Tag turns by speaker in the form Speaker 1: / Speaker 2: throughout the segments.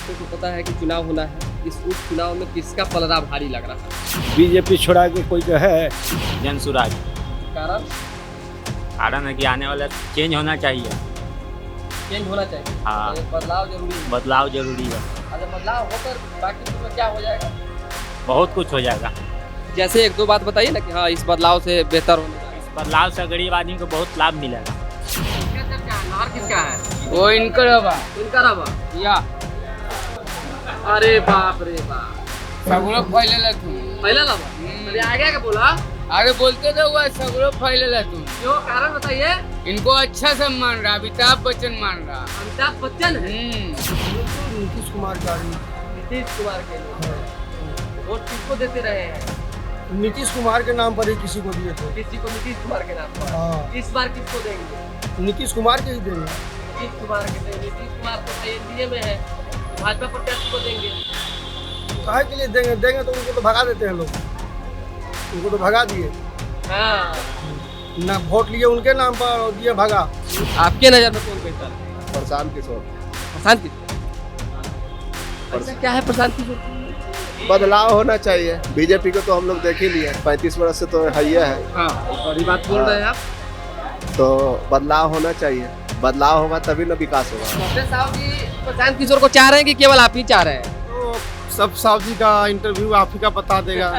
Speaker 1: आपको तो पता है कि चुनाव होना है, इस उपचुनाव में किसका पलड़ा भारी लग रहा है?
Speaker 2: बीजेपी छोड़ा के कोई जो है
Speaker 3: जन सुराज।
Speaker 1: कारण
Speaker 3: कारण है कि आने वाला चेंज होना चाहिए।
Speaker 1: चेंज होना चाहिए।
Speaker 3: हाँ।
Speaker 1: तो बदलाव जरूरी है।
Speaker 3: बदलाव जरूरी है।
Speaker 1: अगर बदलाव होकर बाकी में क्या हो जाएगा?
Speaker 3: बहुत कुछ हो जाएगा।
Speaker 1: जैसे एक दो बात बताइए ना कि हाँ इस बदलाव से बेहतर होने वाला है।
Speaker 3: इस बदलाव से गरीब आदमी को बहुत लाभ मिलेगा।
Speaker 1: नहर किसका है?
Speaker 4: वो इनकर हवा
Speaker 1: इनका रवा।
Speaker 4: या
Speaker 1: अरे बाप रे बाप,
Speaker 4: सगरो फैले तुम
Speaker 1: पहला लवा। अरे आगे क्या बोला?
Speaker 4: आगे बोलते तो हुआ सगरो फैले तुम।
Speaker 1: क्यों, कारण बताइए।
Speaker 4: इनको अच्छा से मान रहा, अमिताभ बच्चन मान रहा।
Speaker 1: अमिताभ बच्चन है।
Speaker 2: नीतीश कुमार का
Speaker 1: नीतीश कुमार के लिए वोट किसको देते रहे हैं?
Speaker 2: नीतीश कुमार के नाम पर ही किसी को दिए थे।
Speaker 1: किसी को नीतीश कुमार के नाम पर।
Speaker 2: हाँ।
Speaker 1: इस बार किसको देंगे?
Speaker 2: नीतीश कुमार के ही देंगे।
Speaker 1: नीतीश कुमार के देंगे। नीतीश कुमार तो एनडीए में है, भाजपा प्रत्याशी को देंगे।
Speaker 2: काहे के लिए देंगे? देंगे तो उनको तो भगा देते हैं लोग, उनको तो भगा दिए
Speaker 1: हाँ।
Speaker 2: ना, वोट लिए उनके नाम पर और दिए भगा।
Speaker 1: आपके नजर में कौन बेहतर है?
Speaker 5: प्रशांत किशोर।
Speaker 1: प्रशांत किशोर। ऐसा क्या है प्रशांत किशोर?
Speaker 5: बदलाव होना चाहिए। बीजेपी को तो हम लोग देख ही लिए, 35 वर्ष से तो है ही है।
Speaker 1: हाँ, और ये बात बोल रहे हैं आप।
Speaker 5: तो बदलाव होना चाहिए, बदलाव होगा तभी ना विकास होगा।
Speaker 1: डॉक्टर साहब जी प्रशांत किशोर को चाह रहे हैं कि केवल आप ही चाह रहे हैं?
Speaker 2: तो सब साहब जी का इंटरव्यू आप ही का बता देगा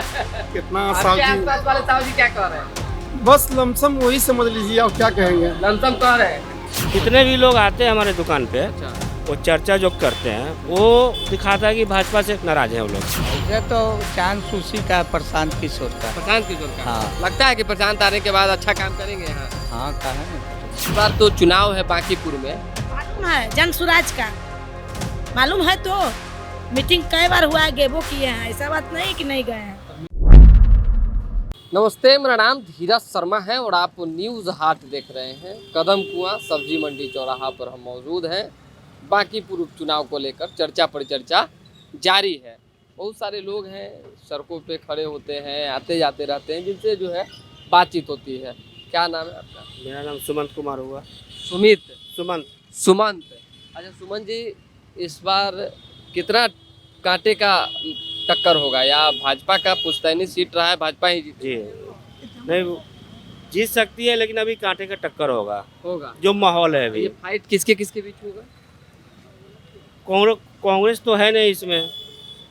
Speaker 2: कितना
Speaker 1: आपके
Speaker 2: साहब जी।
Speaker 1: आसपास वाले साहब जी क्या कह रहे हैं?
Speaker 2: बस लमसम वही समझ लीजिए, आप क्या कहेंगे।
Speaker 1: लमसम कह रहे हैं।
Speaker 6: जितने भी लोग आते हैं हमारे दुकान पे,
Speaker 1: अच्छा,
Speaker 6: वो चर्चा जो करते हैं वो दिखाता है कि भाजपा से नाराज हैं वो लोग।
Speaker 4: ये तो चांस उसी का, प्रशांत किशोर का।
Speaker 1: प्रशांत किशोर का।
Speaker 4: हाँ।
Speaker 1: लगता है कि प्रशांत आने के बाद अच्छा काम करेंगे यहाँ।
Speaker 4: हाँ कहा
Speaker 1: इस बार तो चुनाव है बांकीपुर में।
Speaker 7: मालूम है जन सुराज का, मालूम है तो मीटिंग कई बार हुआ है, गेबो किए हैं, ऐसा बात नहीं कि नहीं गए हैं।
Speaker 1: नमस्ते, मेरा नाम धीरज शर्मा है और आप न्यूज़ हाट देख रहे हैं। कदम कुआं सब्जी मंडी चौराहा पर हम मौजूद हैं। बांकीपुर उपचुनाव को लेकर चर्चा परिचर्चा जारी है। बहुत सारे लोग हैं, सड़कों पे खड़े होते हैं, आते जाते रहते हैं, जिनसे जो है बातचीत होती है। क्या नाम है आपका?
Speaker 6: मेरा नाम सुमंत कुमार हुआ।
Speaker 1: सुमित।
Speaker 6: सुमंत।
Speaker 1: अच्छा सुमन जी, इस बार कितना कांटे का टक्कर होगा, या भाजपा का पुश्तैनी सीट रहा है, भाजपा ही
Speaker 6: जी नहीं, वो जीत सकती है लेकिन अभी कांटे का टक्कर होगा।
Speaker 1: होगा?
Speaker 6: जो माहौल है
Speaker 1: ये
Speaker 6: अभी,
Speaker 1: फाइट किसके किसके बीच होगा?
Speaker 6: कांग्रेस तो है नहीं इसमें।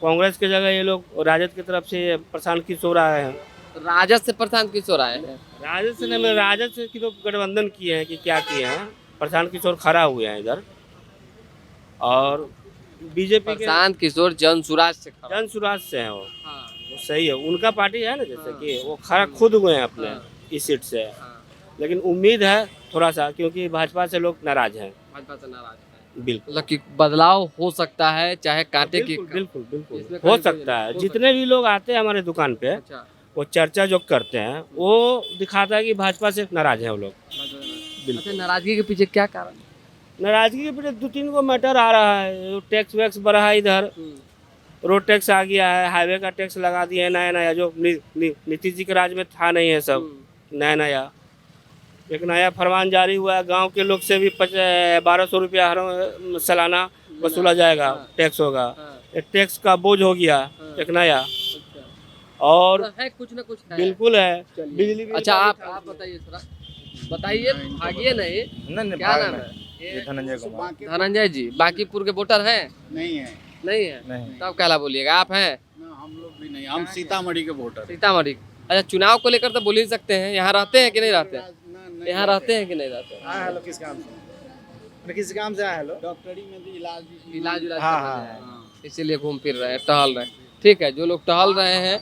Speaker 6: कांग्रेस की जगह ये लोग राजद की तरफ से प्रशांत किशोर आए हैं।
Speaker 1: राजद से प्रशांत किशोर आए हैं।
Speaker 6: राजद से नहीं, राजद से की तो गठबंधन किए हैं कि क्या किए हैं। प्रशांत किशोर खड़ा हुए हैं इधर, और बीजेपी के
Speaker 1: प्रशांत किशोर जन सुराज से खड़ा।
Speaker 6: जन सुराज से है वो।
Speaker 1: हाँ,
Speaker 6: वो सही है, उनका पार्टी है ना, जैसे
Speaker 1: हाँ।
Speaker 6: कि वो खड़ा खुद हुए हैं अपने
Speaker 1: हाँ।
Speaker 6: इस सीट से।
Speaker 1: हाँ,
Speaker 6: लेकिन उम्मीद है थोड़ा सा, क्योंकि भाजपा से लोग नाराज हैं।
Speaker 1: भाजपा से नाराज है।
Speaker 6: बिल्कुल
Speaker 1: मतलब कि बदलाव हो सकता है, चाहे कांटे की।
Speaker 6: बिल्कुल बिल्कुल बिल्कुल
Speaker 1: इसमें
Speaker 6: हो
Speaker 1: कहीं
Speaker 6: सकता है।
Speaker 1: हो
Speaker 6: जितने भी लोग आते हैं हमारे दुकान पे,
Speaker 1: अच्छा,
Speaker 6: वो चर्चा जो करते हैं वो दिखाता है कि भाजपा से नाराज हैं वो लोग।
Speaker 1: अच्छा, नाराजगी के पीछे क्या कारण?
Speaker 6: नाराजगी के पीछे 2-3 को मैटर आ रहा है। टैक्स वैक्स बढ़ा है, इधर रोड टैक्स आ गया है, हाईवे का टैक्स लगा दिया है नया नया, जो नीतीश जी के राज में था नहीं है, सब नया नया। एक नया फरमान जारी हुआ है, गांव के लोग से भी 1200 रुपया हर सालाना वसूला जाएगा, टैक्स होगा। एक टैक्स का बोझ हो गया एक नया, और
Speaker 1: है कुछ ना कुछ है।
Speaker 6: बिल्कुल है। बिजली बिल
Speaker 1: अच्छा,
Speaker 6: का
Speaker 1: आप बताइए थोड़ा, बताइए, भागिए नहीं। क्या नाम है?
Speaker 5: ये धनंजय कुमार।
Speaker 1: धनंजय जी बांकीपुर के वोटर हैं?
Speaker 5: नहीं है।
Speaker 1: नहीं है?
Speaker 5: नहीं।
Speaker 1: तब कहला बोलिएगा, आप हैं?
Speaker 5: हम लोग भी नहीं, हम सीतामढ़ी के वोटर।
Speaker 1: सीतामढ़ी। अच्छा, चुनाव को लेकर तो बोल ही सकते हैं। यहाँ रहते हैं कि नहीं रहते? यहाँ रहते हैं कि नहीं रहते?
Speaker 5: हेलो, किस काम से? किस काम से आए? हेलो, डॉक्टरी में भी
Speaker 1: इलाज उलाज
Speaker 5: हाँ,
Speaker 1: करने
Speaker 5: हाँ,
Speaker 1: जाए हैं। इसीलिए घूम फिर रहे हैं, टहल रहे हैं। ठीक है, जो लोग टहल रहे हैं,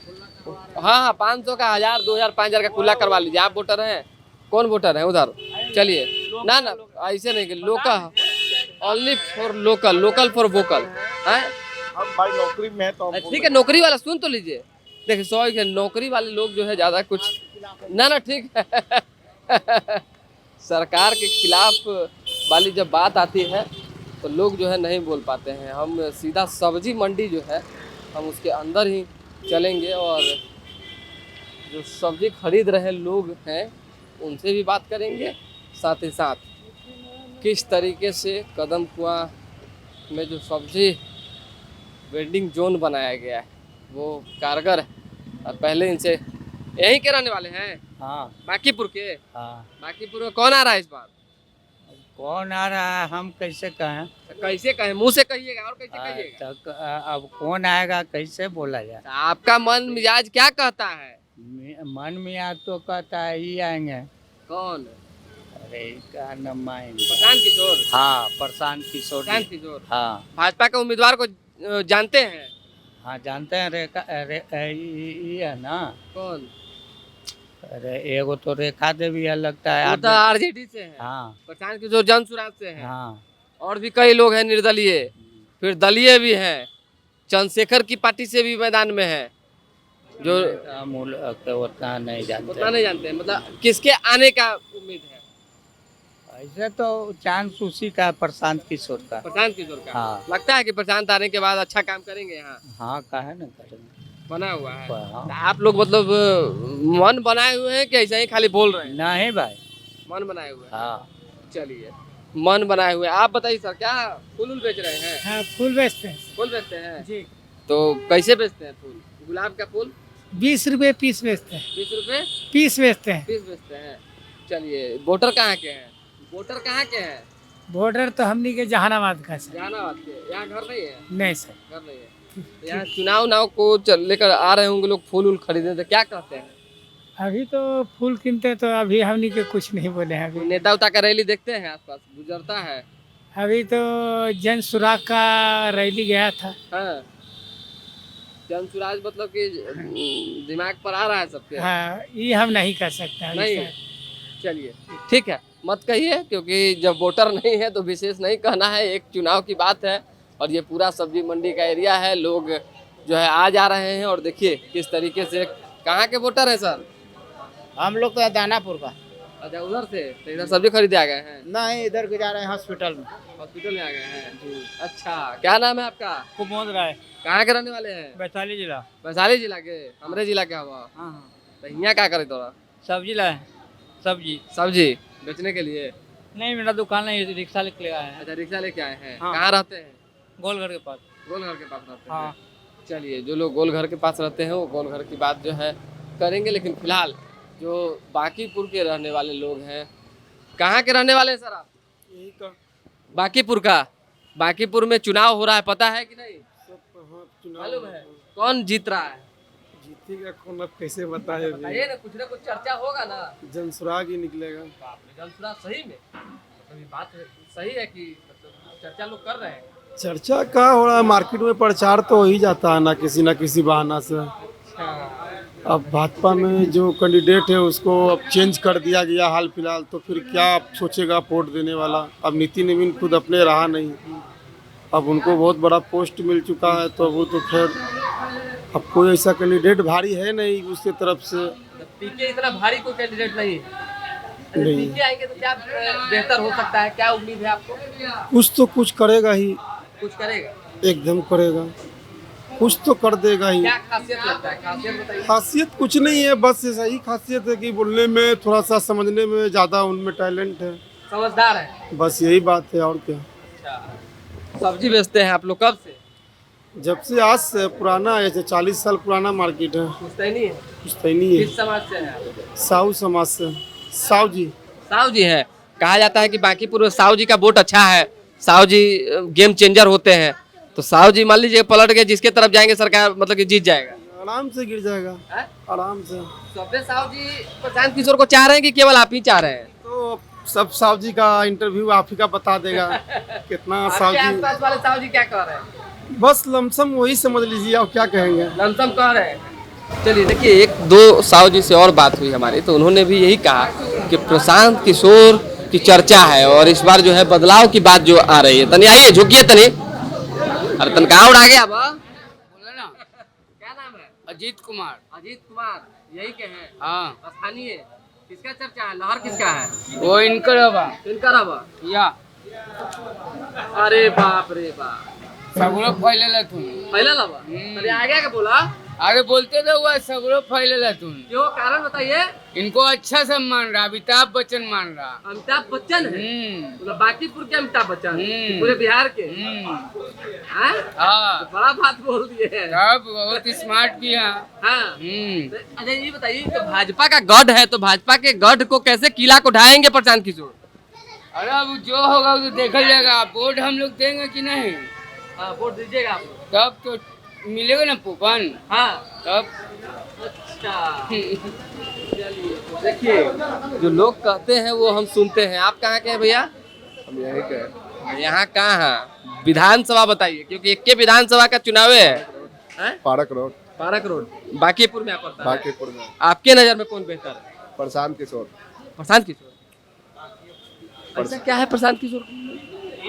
Speaker 1: हाँ 500 का, 1000, 2000, 5000 का कुल्ला करवा लीजिए। आप वोटर हैं? कौन वोटर है उधर? चलिए ना ना, ऐसे नहीं कि local, only for local, local for vocal है।
Speaker 5: हम भाई नौकरी में है तो
Speaker 1: ठीक है, नौकरी वाला सुन तो लीजिए। देखिए, सॉरी के नौकरी वाले लोग जो है ज़्यादा कुछ ना ना, ठीक है। सरकार के खिलाफ वाली जब बात आती है तो लोग जो है नहीं बोल पाते हैं। हम सीधा सब्जी मंडी जो है हम उसके अंदर ही चलेंगे, और जो सब्जी खरीद रहे लोग हैं उनसे भी बात करेंगे। साथ ही साथ किस तरीके से कदम कुआं में जो सब्जी वेंडिंग जोन बनाया गया है, वो कारगर है। और पहले इनसे यहीं के रहने वाले हैं,
Speaker 4: हाँ
Speaker 1: बांकीपुर के।
Speaker 4: हाँ।
Speaker 1: बांकीपुर में कौन आ रहा है इस बार?
Speaker 4: कौन आ रहा है हम कैसे कहें?
Speaker 1: कैसे कहें, मुंह से कहिएगा और कैसे कहिएगा?
Speaker 4: तक अब कौन आएगा कैसे बोला जाए?
Speaker 1: आपका मन मिजाज क्या कहता है?
Speaker 4: मन में आ तो कहता है ही आएंगे।
Speaker 1: कौन?
Speaker 4: अरे क्या नाम है?
Speaker 1: प्रशांत किशोर।
Speaker 4: हाँ प्रशांत किशोर जी।
Speaker 1: प्रशांत किशोर
Speaker 4: हाँ
Speaker 1: भाजपा के उम्मीदवार को जानते हैं?
Speaker 4: हाँ जानते हैं। ये है ना।
Speaker 1: कौन?
Speaker 4: अरे एगो तो रेखा देवी है लगता है।
Speaker 1: वो तो आरजेडी से है।
Speaker 4: हाँ
Speaker 1: प्रशांत किशोर जन सुराज से है।
Speaker 4: हाँ।
Speaker 1: और भी कई लोग हैं निर्दलीय, फिर दलीय भी हैं। चंद्रशेखर की पार्टी से भी मैदान में है, जो
Speaker 4: उतना नहीं जानते।
Speaker 1: उतना नहीं जानते। मतलब किसके आने का उम्मीद है?
Speaker 4: ऐसे तो चांस उसी का प्रशांत किशोर का।
Speaker 1: प्रशांत किशोर का।
Speaker 4: हाँ।
Speaker 1: लगता है कि प्रशांत आने के बाद अच्छा काम करेंगे यहाँ?
Speaker 4: हाँ काहे ना करेंगे।
Speaker 1: बना हुआ है।
Speaker 4: हाँ।
Speaker 1: तो आप लोग मतलब मन बनाए हुए हैं कि ऐसे ही खाली बोल रहे हैं?
Speaker 4: नहीं भाई।
Speaker 1: मन बनाए हुए हैं।
Speaker 4: हाँ।
Speaker 1: चलिए, मन बनाए हुए। आप बताइए सर, क्या फूल बेच रहे हैं?
Speaker 8: हाँ फूल बेचते हैं
Speaker 1: फूल बेचते हैं
Speaker 8: जी।
Speaker 1: तो कैसे बेचते हैं फूल? गुलाब का फूल
Speaker 8: 20 रुपए पीस बेचते हैं।
Speaker 1: 20 रुपए
Speaker 8: पीस बेचते हैं।
Speaker 1: पीस बेचते हैं। चलिए, वोटर कहाँ के हैं? वोटर कहाँ के हैं?
Speaker 8: बॉर्डर तो हमनी के जहानाबाद का सर।
Speaker 1: जहानाबाद के। यहाँ घर नहीं है?
Speaker 8: नहीं सर।
Speaker 1: घर नहीं है। तो यहाँ चुनाव को लेकर आ रहे होंगे लोग फूल उल खरीदने, तो क्या कहते हैं?
Speaker 8: अभी तो फूल कीनते तो अभी हमनी के कुछ नहीं बोले हैं। अभी
Speaker 1: नेता उता का रैली देखते हैं आसपास गुजरता है?
Speaker 8: अभी तो जन सुराग का रैली गया था।
Speaker 1: हाँ, जन सुराज मतलब कि दिमाग पर आ रहा है सबके?
Speaker 8: हाँ ये हम नहीं कर सकते अभी
Speaker 1: नहीं।
Speaker 8: सर।
Speaker 1: चलिए ठीक है, मत कहिए, क्योंकि जब वोटर नहीं है तो विशेष नहीं कहना है। एक चुनाव की बात है और ये पूरा सब्जी मंडी का एरिया है। लोग जो है आ जा रहे हैं और देखिए किस तरीके से। कहाँ के वोटर हैं सर?
Speaker 9: हम लोग तो दानापुर का।
Speaker 1: अच्छा, उधर से तो इधर सब्जी खरीदे आ गए हैं?
Speaker 9: नहीं, इधर के जा रहे हैं हॉस्पिटल में।
Speaker 1: हॉस्पिटल में आ गए हैं। अच्छा, क्या नाम है आपका?
Speaker 8: कुमोद राय,
Speaker 1: कहाँ के रहने वाले हैं?
Speaker 8: वैशाली जिला।
Speaker 1: वैशाली जिला के? हमरे जिला के हुआ?
Speaker 8: हाँ
Speaker 1: तो यहाँ क्या करे तोरा?
Speaker 8: सब्जी लाए। सब्जी
Speaker 1: सब्जी बेचने के लिए?
Speaker 8: नहीं, मेरा दुकान नहीं, रिक्शा लेके आए हैं।
Speaker 1: अच्छा, रिक्शा लेके आए हैं।
Speaker 8: हाँ।
Speaker 1: कहाँ रहते हैं?
Speaker 8: गोलघर के पास।
Speaker 1: गोलघर के पास रहते हैं।
Speaker 8: हाँ।
Speaker 1: चलिए, जो लोग गोलघर के पास रहते हैं वो गोलघर की बात जो है करेंगे, लेकिन फिलहाल जो बांकीपुर के रहने वाले लोग हैं। कहाँ के रहने वाले हैं सर आप?
Speaker 2: यही का
Speaker 1: बांकीपुर का। बांकीपुर में चुनाव हो रहा है, पता है कि नहीं?
Speaker 2: हाँ, चुनाव
Speaker 1: मालूम है कौन जीत रहा है?
Speaker 2: जीतेगा कौन, अब कैसे बताए?
Speaker 1: बताइए ना, कुछ चर्चा होगा ना।
Speaker 2: जन सुराग ही निकलेगा।
Speaker 1: बाप रे, जनसुराज सही में? मतलब ये बात सही है कि मतलब चर्चा लोग कर रहे हैं?
Speaker 2: चर्चा क्या हो रहा है, मार्केट में प्रचार तो हो ही जाता है ना किसी बहाना से। अब भाजपा में जो कैंडिडेट है उसको अब चेंज कर दिया गया हाल फिलहाल, तो फिर क्या सोचेगा वोट देने वाला? अब नीति नवीन खुद अपने रहा नहीं, अब उनको बहुत बड़ा पोस्ट मिल चुका है, तो वो तो खैर अब कोई ऐसा कैंडिडेट भारी है नहीं उसके तरफ से।
Speaker 1: पीके इतना भारी कोई कैंडिडेट नहीं है।
Speaker 2: नहीं।
Speaker 1: पीके आएंगे तो क्या बेहतर हो सकता है? क्या उम्मीद है आपको?
Speaker 2: कुछ तो कुछ करेगा ही,
Speaker 1: कुछ करेगा?
Speaker 2: एकदम करेगा, कुछ तो कर देगा ही।
Speaker 1: क्या खासियत लगता है? खासियत बताइए।
Speaker 2: खासियत कुछ नहीं है, बस सही खासियत है कि बोलने में थोड़ा सा, समझने में ज़्यादा उनमें टैलेंट है,
Speaker 1: समझदार है,
Speaker 2: बस यही बात है और क्या।
Speaker 1: सब्जी बेचते हैं आप लोग कब से?
Speaker 2: जब से आज से पुराना है, 40 साल पुराना मार्केट है।
Speaker 1: पुश्तैनी है?
Speaker 2: पुश्तैनी है।
Speaker 1: किस समाज से है?
Speaker 2: साहू समाज से। साहू जी।
Speaker 1: साहू जी है। कहा जाता है कि बांकीपुर में साहू जी का वोट अच्छा है, साहू जी गेम चेंजर होते हैं। तो साहू जी मान लीजिए पलट गए, जिसके तरफ जाएंगे सरकार मतलब कि जीत जाएगा?
Speaker 2: आराम से गिर जाएगा।
Speaker 1: है?
Speaker 2: आराम से।
Speaker 1: सबसे साहू जी प्रशांत किशोर को चाह रहे हैं कि केवल आप ही चाह रहे हैं?
Speaker 2: तो सब साहू जी का इंटरव्यू आप ही का बता देगा कितना साहू
Speaker 1: आपके
Speaker 2: जी।
Speaker 1: आसपास वाले साहू जी क्या कह रहे हैं?
Speaker 2: बस लमसम वही समझ लीजिए, आप क्या कहेंगे।
Speaker 1: लमसम कह रहे हैं। चलिए देखिए, एक दो साहू जी से और बात हुई हमारी, तो उन्होंने भी यही कहा कि प्रशांत किशोर की चर्चा है और इस बार जो है बदलाव की बात जो आ रही है। तनी आइए, झुकिए तनी। अरे तन कहाँ उड़ा गया?
Speaker 4: बोले ना।
Speaker 1: क्या नाम है?
Speaker 4: अजीत कुमार।
Speaker 1: अजीत कुमार, यही के हैं?
Speaker 4: हाँ।
Speaker 1: स्थानीय। किसका चर्चा है? लहर किसका है?
Speaker 4: वो इनकर हवा।
Speaker 1: इनका रवा?
Speaker 4: या
Speaker 1: अरे बाप रे बाप,
Speaker 4: सब लोग फैले तुम।
Speaker 1: पहला लवा? अरे आ गया क्या बोला?
Speaker 10: अरे बोलते तो हुआ सब लोग फैलेला तुम।
Speaker 1: क्यों, कारण बताइए।
Speaker 10: इनको अच्छा सब मान रहा, अमिताभ बच्चन मान रहा।
Speaker 1: अमिताभ बच्चन है, मतलब बाकीपुर के अमिताभ बच्चन, पूरे बिहार के। हाँ? तो बड़ा बात बोल दिए हैं।
Speaker 10: सब बहुत स्मार्ट भी है।
Speaker 1: हाँ। तो अच्छा ये बताइए, तो भाजपा का गढ़ है, तो भाजपा के गढ़ को कैसे किला को ढाएंगे प्रशांत किशोर?
Speaker 10: अरे अब जो होगा वो तो देखा जाएगा। वोट हम लोग देंगे कि नहीं?
Speaker 1: हाँ, वोट दीजिएगा आप लोग।
Speaker 10: तब तो मिलेगा ना कूपन।
Speaker 1: हाँ
Speaker 10: तब
Speaker 1: अच्छा। चलिए, तो देखिए जो लोग कहते हैं वो हम सुनते हैं। आप कहाँ के हैं भैया?
Speaker 5: हम यही कहे।
Speaker 1: यहाँ कहाँ है? विधानसभा बताइए, क्योंकि एक के विधानसभा का चुनाव है।
Speaker 5: Park road.
Speaker 1: Park road Bakipur में आप पड़ता है।
Speaker 5: बाकीपुर में
Speaker 1: आपके नजर में कौन बेहतर है?
Speaker 5: प्रशांत किशोर।
Speaker 1: प्रशांत किशोर। ऐसा क्या है प्रशांत किशोर?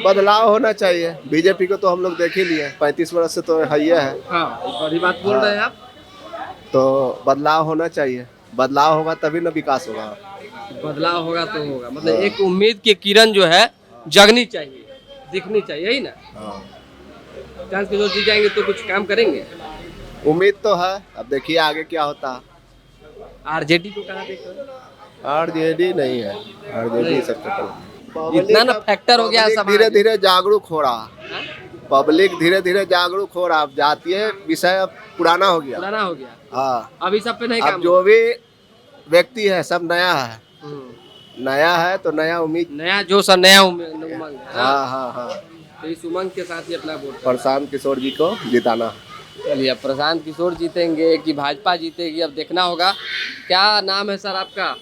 Speaker 5: बदलाव होना चाहिए। बीजेपी को तो हम लोग देख ही लिए, 35 वर्ष से तो है ही है।
Speaker 1: हाँ, बड़ी बात बोल रहे हैं आप।
Speaker 5: तो बदलाव होना चाहिए। बदलाव होगा तभी ना विकास होगा।
Speaker 1: बदलाव होगा तो होगा, मतलब एक उम्मीद की किरण जो है जगनी चाहिए, दिखनी चाहिए, यही ना? प्रशांत किशोर जी जाएंगे तो कुछ काम करेंगे।
Speaker 5: उम्मीद तो है, अब देखिए आगे क्या होता है।
Speaker 1: आरजेडी को कहाँ देख रहे हैं?
Speaker 5: आरजेडी नहीं है, आरजेडी सबसे पहले।
Speaker 1: इतना ना फैक्टर हो गया सब।
Speaker 5: धीरे धीरे जागरूक हो रहा, पब्लिक धीरे धीरे जागरूक हो रहा। अब जातीय विषय अब पुराना हो गया।
Speaker 1: पुराना हो गया।
Speaker 5: हाँ,
Speaker 1: अभी सब पे नहीं
Speaker 5: अब
Speaker 1: काम।
Speaker 5: जो भी व्यक्ति है सब नया है। नया है तो नया उम्मीद,
Speaker 1: नया जोश और नया उमंग।
Speaker 5: हाँ हाँ हाँ।
Speaker 1: तो इस उमंग के साथ ही अपना वोट
Speaker 5: प्रशांत किशोर जी को जिताना।
Speaker 1: चलिए, अब प्रशांत किशोर जीतेंगे कि भाजपा जीतेगी, अब देखना होगा। क्या नाम है सर आपका?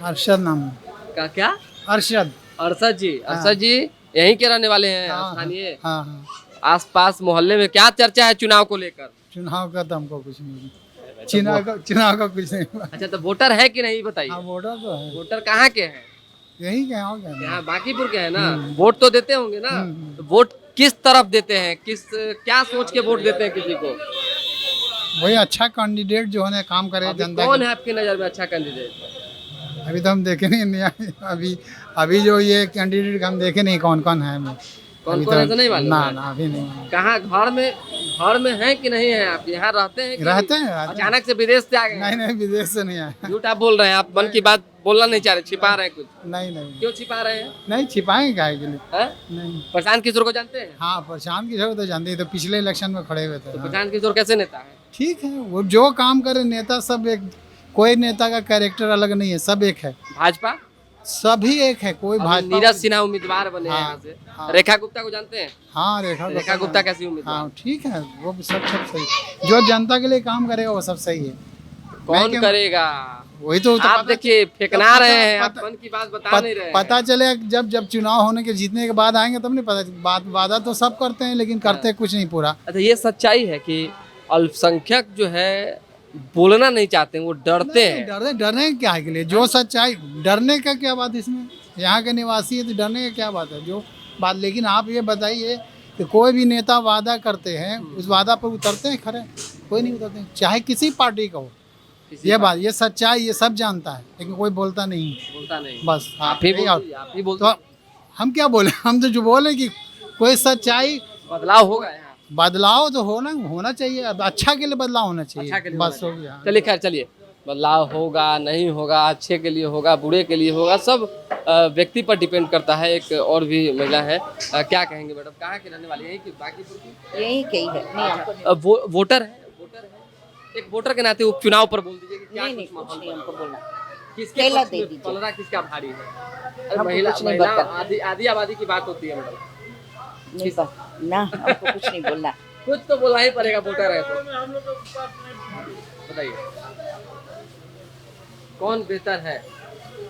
Speaker 8: अरशद नाम
Speaker 1: का क्या?
Speaker 8: अरशद।
Speaker 1: अरशद जी। अरशद जी यहीं के रहने वाले हैं, स्थानीय?
Speaker 8: हाँ हाँ।
Speaker 1: आसपास मोहल्ले में क्या चर्चा है चुनाव को लेकर?
Speaker 8: चुनाव का तो हमको कुछ नहीं, चुनाव का कुछ नहीं।
Speaker 1: अच्छा, तो वोटर है कि नहीं बताइए?
Speaker 8: वोटर तो है।
Speaker 1: वोटर कहाँ के हैं?
Speaker 8: यही के हैं।
Speaker 1: यहाँ बाकीपुर के हैं ना? वोट तो देते होंगे ना? तो वोट किस तरफ देते हैं, क्या सोच के वोट देते हैं किसी को?
Speaker 8: वही अच्छा कैंडिडेट जो है काम करे जनता।
Speaker 1: कौन है आपकी नजर में अच्छा कैंडिडेट?
Speaker 8: अभी तो हम देखे नहीं अभी जो ये कैंडिडेट हम देखे नहीं कौन कौन है।
Speaker 1: कौन कौन है तो नहीं मालूम?
Speaker 8: ना अभी नहीं।
Speaker 1: कहाँ घर में है कि नहीं है? आप यहाँ रहते हैं?
Speaker 8: रहते हैं।
Speaker 1: अचानक से विदेश से आ गए?
Speaker 8: नहीं, विदेश से नहीं आए।
Speaker 1: झूठ आप बोल रहे हैं। आप मन की बात बोलना नहीं चाह रहे, छिपा रहे हैं कुछ?
Speaker 8: नहीं।
Speaker 1: क्यों छिपा रहे हैं?
Speaker 8: नहीं छिपाएंगे काहे के लिए?
Speaker 1: नहीं। प्रशांत किशोर को जानते हैं?
Speaker 8: हाँ, प्रशांत किशोर तो जानते हैं, तो पिछले इलेक्शन में खड़े हुए थे।
Speaker 1: तो प्रशांत किशोर कैसे नेता है?
Speaker 8: ठीक है, वो जो काम करे नेता सब एक, कोई नेता का कैरेक्टर अलग नहीं है, सब एक है।
Speaker 1: भाजपा
Speaker 8: सभी एक है, कोई भाजपा।
Speaker 1: नीरज सिन्हा उम्मीदवार बने हैं यहाँ से। रेखा गुप्ता को जानते हैं?
Speaker 8: हाँ,
Speaker 1: रेखा गुप्ता कैसी उम्मीदवार?
Speaker 8: हाँ ठीक है, वो सब सही। जो जनता के लिए काम करेगा वो सब सही है।
Speaker 1: कौन करेगा
Speaker 8: वही तो
Speaker 1: आप देखिए फेंकना रहे हैं, आप मन की बात बता नहीं रहे।
Speaker 8: पता चले जब चुनाव होने के जीतने के बाद आएंगे तब नहीं पता। वादा तो सब करते हैं लेकिन करते कुछ नहीं पूरा।
Speaker 1: अच्छा, ये सच्चाई है कि अल्पसंख्यक जो है बोलना नहीं चाहते हैं, वो डरते हैं।
Speaker 8: डरने क्या है के लिए? जो सच्चाई, डरने का क्या बात इसमें? यहाँ के निवासी है तो डरने का क्या बात है? जो बात, लेकिन आप ये बताइए कि कोई भी नेता वादा करते हैं, उस वादा पर उतरते हैं खरे? कोई नहीं उतरते, चाहे किसी पार्टी का हो। ये बात, ये सच्चाई, ये सब जानता है, लेकिन कोई बोलता नहीं। बस
Speaker 1: आप ही बोलते।
Speaker 8: तो हम क्या बोले? हम तो जो बोले कि कोई सच्चाई,
Speaker 1: बदलाव होगा यहाँ।
Speaker 8: बदलाव तो होना चाहिए। अब अच्छा के लिए बदलाव होना चाहिए, बस हो गया।
Speaker 1: चलिए खैर, चलिए, बदलाव होगा नहीं होगा, अच्छे के लिए होगा बुरे के लिए होगा, सब व्यक्ति पर डिपेंड करता है। एक और भी महिला है, क्या कहेंगे मैडम? कहाँ की रहने वाली है? कि बाकीपुर की?
Speaker 11: यही कही है। नहीं, हमको
Speaker 1: वोटर है। एक वोटर के नाते उपचुनाव पर बोल दीजिए कि क्या
Speaker 11: नहीं कुछ नहीं हमको बोलना।
Speaker 1: किसके पलड़ा किसका भारी है? महिला आधी आबादी की बात होती है मैडम।
Speaker 11: नहीं ना, हमको कुछ नहीं बोलना।
Speaker 1: कुछ तो बोलना ही पड़ेगा, वोटर है तो। बताइए कौन बेहतर है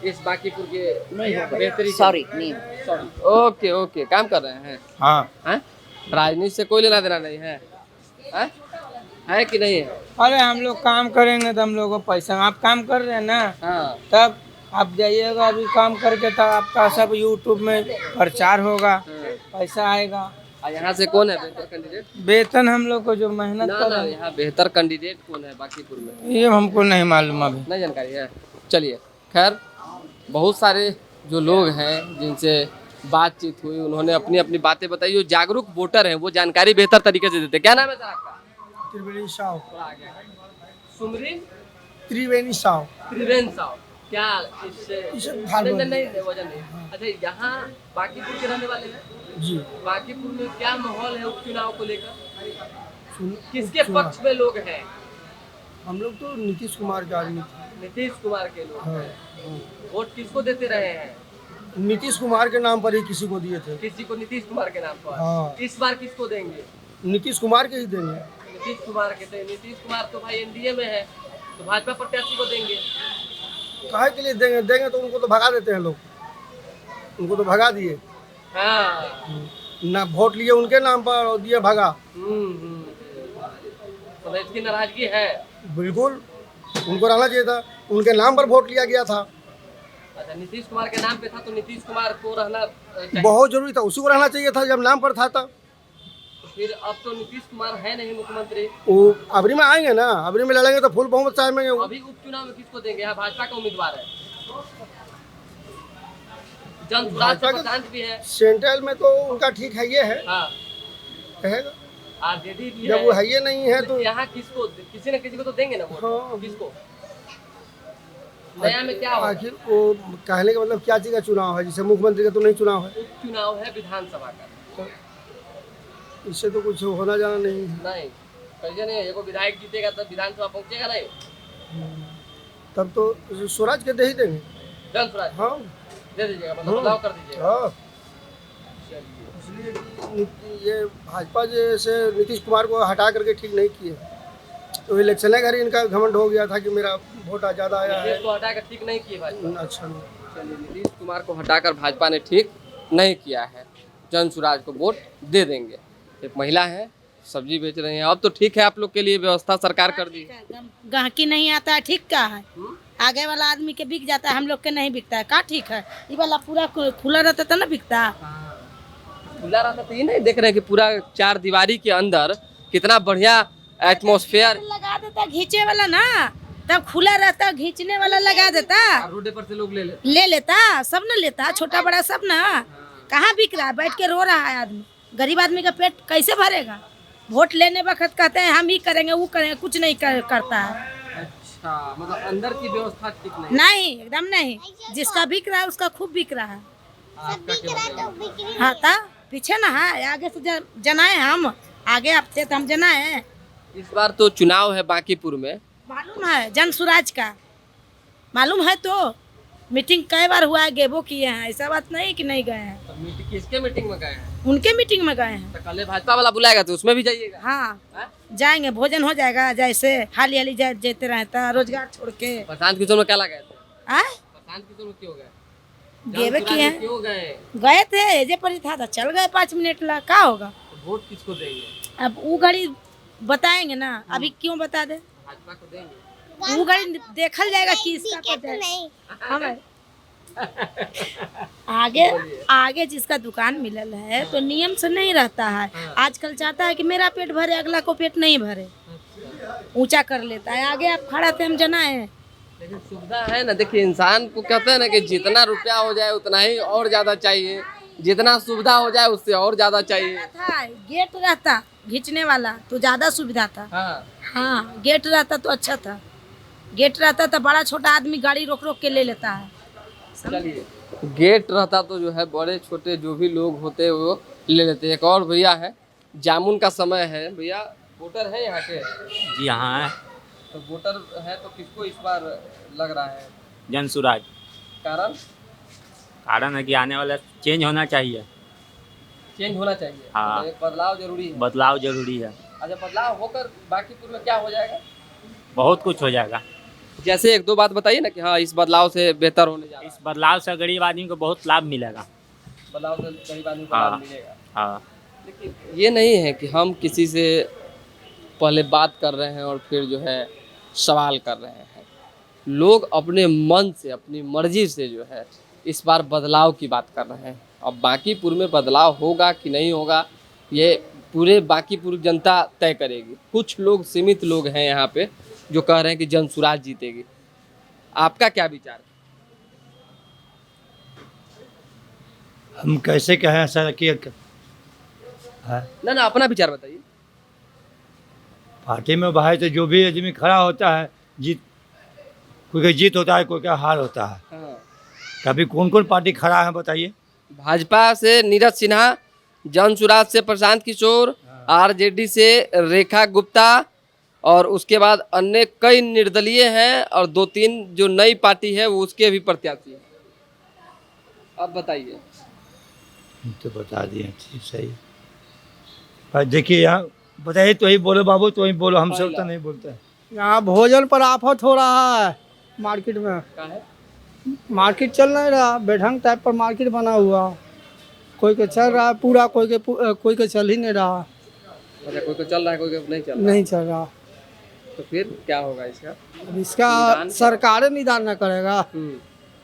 Speaker 1: इस बाकीपुर के?
Speaker 11: नहीं, सॉरी नहीं।
Speaker 1: ओके, काम कर रहे हैं।
Speaker 8: हाँ,
Speaker 1: राजनीति से कोई लेना देना नहीं है? है कि नहीं है?
Speaker 12: अरे हम लोग काम करेंगे तो हम लोग को पैसा, आप काम कर रहे हैं ना?
Speaker 1: हाँ।
Speaker 12: तब आप जाइएगा अभी काम करके, तब आपका सब यूट्यूब में प्रचार होगा, पैसा आएगा।
Speaker 1: यहाँ से कौन है बेहतर कैंडिडेट?
Speaker 12: वेतन हम लोग को जो मेहनत कर रहे हैं।
Speaker 1: यहाँ बेहतर कैंडिडेट कौन है बाकीपुर में?
Speaker 12: ये हमको नहीं मालूम, अभी
Speaker 1: नहीं जानकारी है। चलिए खैर, बहुत सारे जो लोग हैं जिनसे बातचीत हुई, उन्होंने अपनी अपनी बातें बताई। जो जागरूक वोटर हैं वो जानकारी बेहतर तरीके से देते। क्या नाम है सर आपका?
Speaker 12: त्रिवेणी साव।
Speaker 1: सुमरीन
Speaker 12: त्रिवेणी साव।
Speaker 1: त्रिवेणी साव क्या इससे
Speaker 12: इसे
Speaker 1: नहीं वजन नहीं। अच्छा यहाँ बांकीपुर के रहने वाले हैं
Speaker 12: जी।
Speaker 1: बांकीपुर में क्या माहौल है उपचुनाव को लेकर? किसके पक्ष में लोग हैं?
Speaker 12: हम लोग तो नीतीश कुमार के आदमी थे।
Speaker 1: नीतीश कुमार के लोग हैं। वोट किसको देते रहे हैं?
Speaker 12: नीतीश कुमार के नाम पर ही किसी को दिए थे।
Speaker 1: किसी को नीतीश कुमार के नाम पर।
Speaker 12: हाँ।
Speaker 1: इस बार किसको देंगे?
Speaker 12: नीतीश कुमार के ही देंगे।
Speaker 1: नीतीश कुमार के थे। नीतीश कुमार तो भाई एनडीए में है, तो भाजपा प्रत्याशी को देंगे।
Speaker 12: काहे के लिए देंगे? देंगे तो उनको तो भगा देते हैं लोग, उनको तो भगा दिए।
Speaker 1: हाँ।
Speaker 12: ना वोट लिए उनके नाम पर और दिए भगा।
Speaker 1: तो इसकी नाराजगी है।
Speaker 12: बिल्कुल, उनको रहना चाहिए था, उनके नाम पर वोट लिया गया था।
Speaker 1: अच्छा, नीतीश कुमार के नाम पे था तो नीतीश कुमार को रहना चाहिए।
Speaker 12: बहुत जरूरी था, उसी को रहना चाहिए था जब नाम पर था तब।
Speaker 1: फिर अब तो नीतीश कुमार है नहीं मुख्यमंत्री।
Speaker 12: वो अबरी में आएंगे ना, अबरी में लड़ेंगे तो फुल बहुमत से आएंगे।
Speaker 1: अभी उपचुनाव में किसको देंगे? यहाँ भाजपा का उम्मीदवार है, जन सुराज का प्रधान भी है।
Speaker 12: सेंट्रल में तो उनका ठीक है, ये है
Speaker 1: हाँ।
Speaker 12: कहेगा।
Speaker 1: आरजेडी भी
Speaker 12: जब वो है ये नहीं है तो
Speaker 1: यहाँ किसको, किसी न किसी को तो देंगे ना वोट।
Speaker 12: हाँ।
Speaker 1: किसको? नया में क्या हो?
Speaker 12: आखिर वो कहने का मतलब क्या चीज का चुनाव है? जैसे मुख्यमंत्री का तो नहीं चुनाव है,
Speaker 1: उपचुनाव है विधानसभा का।
Speaker 12: तो इससे तो कुछ होना जाना नहीं है।
Speaker 1: नहीं कैसे नहीं, एगो विधायक जीतेगा तब विधानसभा पहुंचेगा नहीं।
Speaker 12: तब तो स्वराज के दे ही देंगे।
Speaker 1: जन स्वराज
Speaker 12: हाँ
Speaker 1: दे दीजिएगा, मतलब बदलाव कर दीजिएगा।
Speaker 12: हाँ, इसलिए कि ये भाजपा जैसे नीतीश कुमार को हटा करके ठीक नहीं किए, तो इलेक्शन है घर इनका घमंड हो गया था कि मेरा वोट ज़्यादा आया है।
Speaker 1: नीतीश को हटाकर ठीक नहीं किए भाजपा।
Speaker 12: अच्छा नहीं।
Speaker 1: चलिए, नीतीश कुमार को हटाकर भाजपा ने ठीक नहीं किया है, जन स्वराज को वोट दे देंगे। एक महिला है, सब्जी बेच रही हैं। अब तो ठीक है, आप लोग के लिए व्यवस्था सरकार कर दी।
Speaker 7: गाहकी नहीं आता है, ठीक का है। आगे वाला आदमी के बिक जाता है, हम लोग के नहीं बिकता है, का ठीक है। ये वाला पूरा खुला रहता था ना, बिकता।
Speaker 1: खुला रहता तो ये नहीं देख रहे हैं कि पूरा चार दीवारी के अंदर कितना बढ़िया एटमॉस्फेयर
Speaker 7: लगा देता घींचे वाला ना, तब खुला रहता, घींचने वाला लगा देता,
Speaker 1: रोड पर से लोग
Speaker 7: ले लेता, सब न लेता, छोटा बड़ा सब ना। कहाँ बिक रहा है? बैठ के रो रहा है आदमी। गरीब आदमी का पेट कैसे भरेगा? वोट लेने वक्त कहते हैं हम ही करेंगे, वो करेंगे, कुछ नहीं करता है।
Speaker 1: अच्छा, मतलब अंदर की व्यवस्था ठीक नहीं?
Speaker 7: नहीं, एकदम नहीं। जिसका बिक रहा है उसका खूब बिक रहा है। हाँ था पीछे ना है, आगे से जनाए हम, आगे आप थे तो हम जनाए।
Speaker 1: इस बार तो चुनाव है बांकीपुर में,
Speaker 7: मालूम है जन स्वराज का, मालूम है तो मीटिंग कई बार हुआ है, गेबो किए हैं, ऐसा बात नहीं कि नहीं गए हैं।
Speaker 1: तो किसके मीटिंग में गए हैं?
Speaker 7: उनके मीटिंग में गए हैं।
Speaker 1: तो कल भाजपा वाला बुलाएगा तो उसमें भी जाइएगा?
Speaker 7: हाँ जाएंगे, भोजन हो जाएगा, जैसे हाली हाली जाते रहता, रोजगार छोड़ के।
Speaker 1: प्रशांत किशोर में क्या लगा?
Speaker 7: प्रशांत
Speaker 1: किशोर में क्यों गए?
Speaker 7: गेबे किए हैं।
Speaker 1: क्यों
Speaker 7: गए थे, एजे पर था तो चल गए 5 मिनट ला, क्या होगा?
Speaker 1: वोट किसको देंगे?
Speaker 7: अब वो घड़ी बताएंगे ना, अभी क्यों बता दे?
Speaker 1: भाजपा को देंगे।
Speaker 7: वो घड़ी देखल जाएगा किसका हमें। आगे आगे जिसका दुकान मिलल है तो नियम से नहीं रहता है। आजकल चाहता है कि मेरा पेट भरे, अगला को पेट नहीं भरे, ऊंचा कर लेता है। आगे आप खड़ा थे, हम जना है।
Speaker 1: लेकिन सुविधा है ना, देखिए इंसान को कहते हैं ना कि जितना रुपया हो जाए उतना ही और ज्यादा चाहिए, जितना सुविधा हो जाए उससे और ज्यादा चाहिए।
Speaker 7: गेट रहता खींचने वाला तो ज्यादा सुविधा था। हाँ गेट रहता तो अच्छा था, गेट रहता तो बड़ा छोटा आदमी गाड़ी रोक रोक के ले लेता है।
Speaker 1: चलिए, गेट रहता तो जो है बड़े छोटे जो भी लोग होते वो ले लेते। एक और भैया है, जामुन का समय है भैया, वोटर है यहाँ के?
Speaker 3: जी हाँ है।
Speaker 1: तो वोटर है तो किसको इस बार लग रहा है?
Speaker 3: जन स्वराज।
Speaker 1: कारण?
Speaker 3: कारण है कि आने वाला चेंज होना चाहिए।
Speaker 1: चेंज होना चाहिए।
Speaker 3: हाँ,
Speaker 1: तो एक बदलाव जरूरी है।
Speaker 3: बदलाव जरूरी है।
Speaker 1: अच्छा, बदलाव होकर बांकीपुर में क्या हो जाएगा?
Speaker 3: बहुत कुछ हो जाएगा।
Speaker 1: जैसे एक दो बात बताइए ना कि हाँ इस बदलाव से बेहतर होने जा रहा है।
Speaker 3: इस बदलाव से गरीब आदमी को बहुत लाभ मिलेगा।
Speaker 1: बदलाव से गरीब आदमी को लाभ मिलेगा।
Speaker 3: हाँ,
Speaker 1: लेकिन ये नहीं है कि हम किसी से पहले बात कर रहे हैं और फिर जो है सवाल कर रहे हैं। लोग अपने मन से, अपनी मर्जी से जो है इस बार बदलाव की बात कर रहे हैं। अब बांकीपुर में बदलाव होगा कि नहीं होगा ये पूरे बांकीपुर जनता तय करेगी। कुछ लोग, सीमित लोग हैं यहाँ पे जो कह रहे हैं कि जन स्वराज जीतेगी। आपका क्या विचार?
Speaker 13: हम कैसे कहें ऐसा कि
Speaker 1: ना अपना विचार बताइए।
Speaker 13: पार्टी में भाई तो जो भी आदमी खड़ा होता है जीत, कोई का जीत होता है, कोई का हार होता है।
Speaker 1: हाँ।
Speaker 13: कभी कौन कौन पार्टी खड़ा है बताइए।
Speaker 1: भाजपा से नीरज सिन्हा, जन सुराज से प्रशांत किशोर, आरजेडी से रेखा गुप्ता और उसके बाद अन्य कई निर्दलीय हैं और 2-3 जो नई पार्टी है वो उसके भी प्रत्याशी हैं। अब बताइए।
Speaker 13: तो बता दिए ठीक सही। पर देखिए यहाँ बताइए, तो ही बोलो बाबू, तो ही बोलो, हम सब तो नहीं बोलते हैं।
Speaker 12: यहाँ भोजन पर आफत हो रहा है मार्केट में। मार्केट चल नहीं रहा, बेढंग टाइप पर मार्केट बना हुआ। कोई के चल रहा है पूरा, कोई के चल ही नहीं रहा।
Speaker 1: अच्छा, कोई को चल रहा है, कोई को
Speaker 12: नहीं चल रहा।
Speaker 1: तो फिर क्या होगा इसका?
Speaker 12: अब इसका सरकार निदान न करेगा,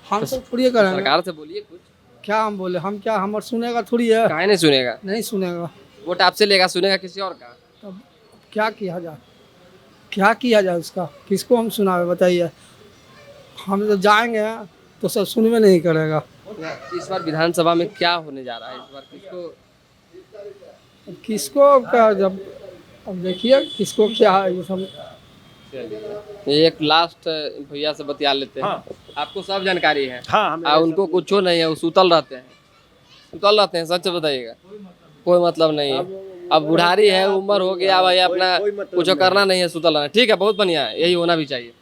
Speaker 12: हम तो थोड़ी करेंगे।
Speaker 1: सरकार से बोलिए कुछ।
Speaker 12: क्या हम बोले, हम क्या हमारे सुनेगा थोड़ी है?
Speaker 1: काहे नहीं सुनेगा?
Speaker 12: नहीं सुनेगा।
Speaker 1: वोट आपसे लेगा, सुनेगा किसी और का।
Speaker 12: तब क्या किया जाए, क्या किया जाए उसका? किसको हम सुनावे बताइए? हम तो जाएंगे तो सब सुनवे नहीं करेगा।
Speaker 1: इस बार विधानसभा में क्या होने जा रहा है? इस बार
Speaker 12: किसको क्या, जब अब देखिए किसको क्या है ये सब।
Speaker 1: एक लास्ट भैया से बतिया लेते हैं। हाँ। आपको सब जानकारी है?
Speaker 2: हाँ,
Speaker 1: उनको कुछ नहीं है, वो सुतल रहते हैं, सच बताइएगा। कोई मतलब नहीं है। अब बुढ़ारी है, उम्र हो गया भाई, अपना कुछ करना नहीं है, सुतल रहना। ठीक है, बहुत बढ़िया है, यही होना भी चाहिए।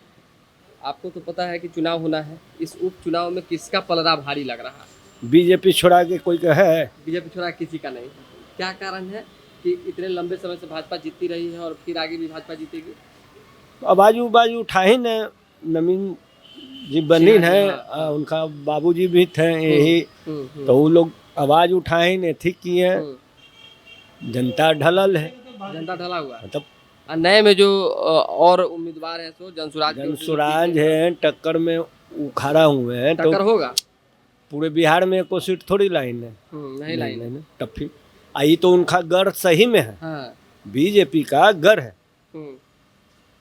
Speaker 1: आपको तो पता है कि चुनाव होना है, इस उपचुनाव में किसका पलड़ा भारी लग रहा है?
Speaker 13: बीजेपी छोड़ा के कोई का है?
Speaker 1: बीजेपी छोड़ा किसी का नहीं है। क्या कारण है कि इतने लंबे समय से भाजपा जीतती रही है और फिर आगे भी भाजपा जीतेगी?
Speaker 13: आवाज उठा ही न, नवीन जी बनी है, उनका बाबूजी भी थे यही, तो वो लोग आवाज उठाए न, ठीक किए। जनता ढलल है,
Speaker 1: जनता ढला हुआ
Speaker 13: मतलब
Speaker 1: नए में जो और उम्मीदवार हैं सो
Speaker 13: जनसुराज है, टक्कर में उखाड़ा हुए हैं।
Speaker 1: टक्कर
Speaker 13: तो
Speaker 1: होगा
Speaker 13: पूरे बिहार में कोई सीट थोड़ी लाइन है,
Speaker 1: नहीं लाइन है
Speaker 13: टफी आई तो उनका गढ़ सही में है।
Speaker 1: हाँ।
Speaker 13: बीजेपी का गढ़ है।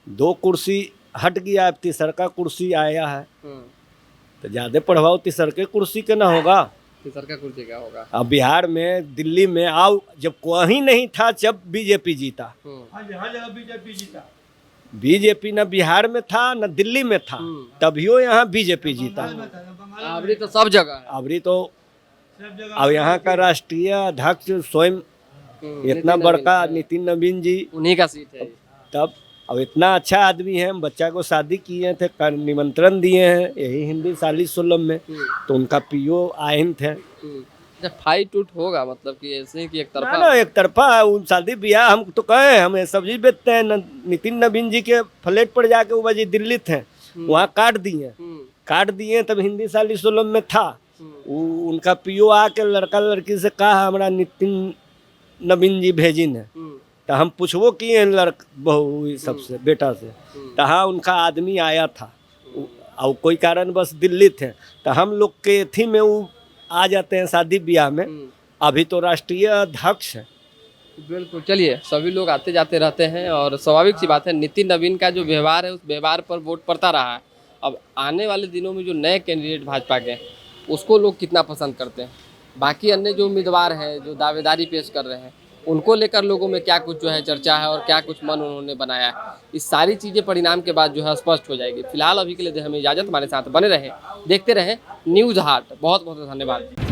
Speaker 13: 2 कुर्सी हट गया, अब तीसर का कुर्सी आया है, तो ज्यादा प्रभाव तीसर के कुर्सी के ना होगा।
Speaker 1: तीसर का कुर्सी क्या होगा?
Speaker 13: अब बिहार में, दिल्ली में आओ, जब कोई नहीं था जब बीजेपी जीता।
Speaker 8: हर जगह बीजेपी जीता।
Speaker 13: बीजेपी न बिहार में था न दिल्ली में था, तभियो यहाँ बीजेपी जीता।
Speaker 1: अबरी तो सब जगह है।
Speaker 13: अबरी तो अब यहाँ का राष्ट्रीय अध्यक्ष स्वयं इतना बड़का नितिन नवीन जी,
Speaker 1: उन्हीं का सीट है।
Speaker 13: तब अब इतना अच्छा आदमी है, बच्चा को शादी किए थे, निमंत्रण दिए हैं यही हिंदी साली सोलम में, तो उनका पीओ आइन थे।
Speaker 1: जब फाइट उठ होगा मतलब कि ऐसे कि एक तरफा
Speaker 13: ना एक तरफा उन शादी ब्याह, हम तो कहे हम सब्जी बेचते हैं। नितिन नवीन जी के फ्लैट पर जाके वो बजे दिल्ली थे, वहाँ काट दिए। तब हिंदी साली सोलम में था, उनका पीओ आके लड़का लड़की से कहा हमारा नितिन नवीन जी भेजिन है, तो हम पूछबो किए बहू सबसे बेटा से, तो हाँ उनका आदमी आया था और कोई कारण बस दिल्ली थे, तो हम लोग के थी में वो आ जाते हैं शादी ब्याह में। अभी तो राष्ट्रीय अध्यक्ष है।
Speaker 1: बिल्कुल, चलिए सभी लोग आते जाते रहते हैं और स्वाभाविक सी बात है, नितिन नवीन का जो व्यवहार है उस व्यवहार पर वोट पड़ता रहा है। अब आने वाले दिनों में जो नए कैंडिडेट भाजपा के, उसको लोग कितना पसंद करते हैं, बाकी अन्य जो उम्मीदवार हैं जो दावेदारी पेश कर रहे हैं, उनको लेकर लोगों में क्या कुछ जो है चर्चा है और क्या कुछ मन उन्होंने बनाया है, इस सारी चीज़ें परिणाम के बाद जो है स्पष्ट हो जाएगी। फिलहाल अभी के लिए हमें इजाज़त, हमारे साथ बने रहें, देखते रहें न्यूज़ हाट। बहुत बहुत धन्यवाद।